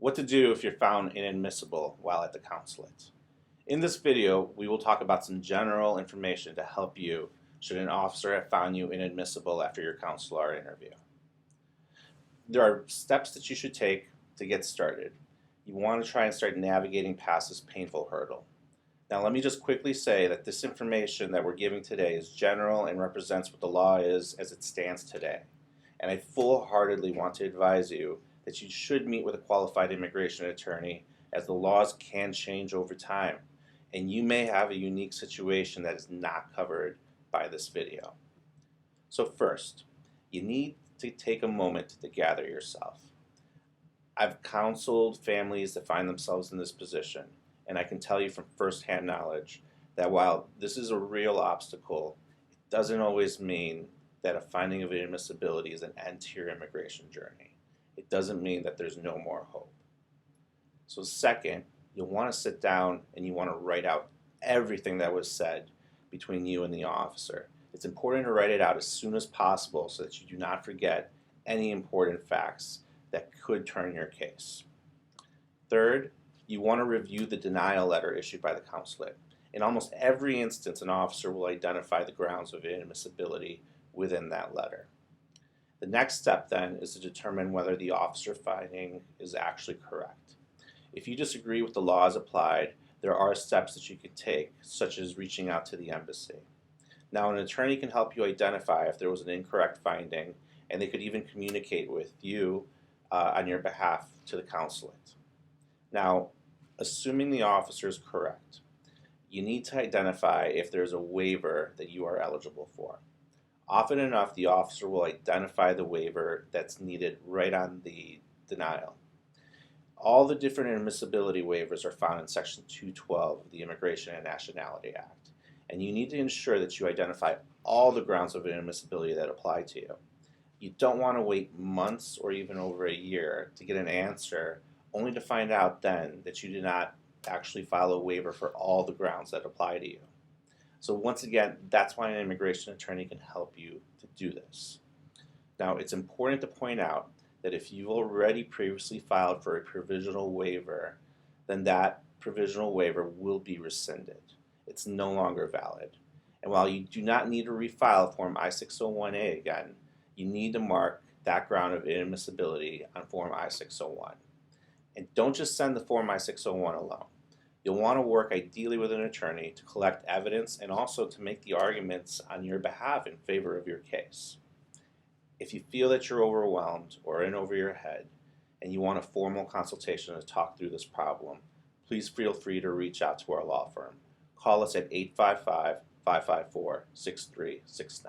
What to do if you're found inadmissible while at the consulate. In this video, we will talk about some general information to help you should an officer have found you inadmissible after your consular interview. There are steps that you should take to get started. You want to try and start navigating past this painful hurdle. Now, let me just quickly say that this information that we're giving today is general and represents what the law is as it stands today. And I full-heartedly want to advise you that you should meet with a qualified immigration attorney, as the laws can change over time, and you may have a unique situation that is not covered by this video. So first, you need to take a moment to gather yourself. I've counseled families that find themselves in this position, and I can tell you from firsthand knowledge that while this is a real obstacle, it doesn't always mean that a finding of inadmissibility is an end to your immigration journey. It doesn't mean that there's no more hope. So second, you'll want to sit down and you want to write out everything that was said between you and the officer. It's important to write it out as soon as possible so that you do not forget any important facts that could turn your case. Third, you want to review the denial letter issued by the consulate. In almost every instance, an officer will identify the grounds of inadmissibility within that letter. The next step then is to determine whether the officer finding is actually correct. If you disagree with the laws applied, there are steps that you could take, such as reaching out to the embassy. Now, an attorney can help you identify if there was an incorrect finding, and they could even communicate with you on your behalf to the consulate. Now, assuming the officer is correct, you need to identify if there's a waiver that you are eligible for. Often enough, the officer will identify the waiver that's needed right on the denial. All the different admissibility waivers are found in Section 212 of the Immigration and Nationality Act, and you need to ensure that you identify all the grounds of inadmissibility that apply to you. You don't want to wait months or even over a year to get an answer, only to find out then that you did not actually file a waiver for all the grounds that apply to you. So once again, that's why an immigration attorney can help you to do this. Now, it's important to point out that if you've already previously filed for a provisional waiver, then that provisional waiver will be rescinded. It's no longer valid. And while you do not need to refile Form I-601A again, you need to mark that ground of inadmissibility on Form I-601. And don't just send the Form I-601 alone. You'll want to work ideally with an attorney to collect evidence and also to make the arguments on your behalf in favor of your case. If you feel that you're overwhelmed or in over your head and you want a formal consultation to talk through this problem, please feel free to reach out to our law firm. Call us at 855-554-6369.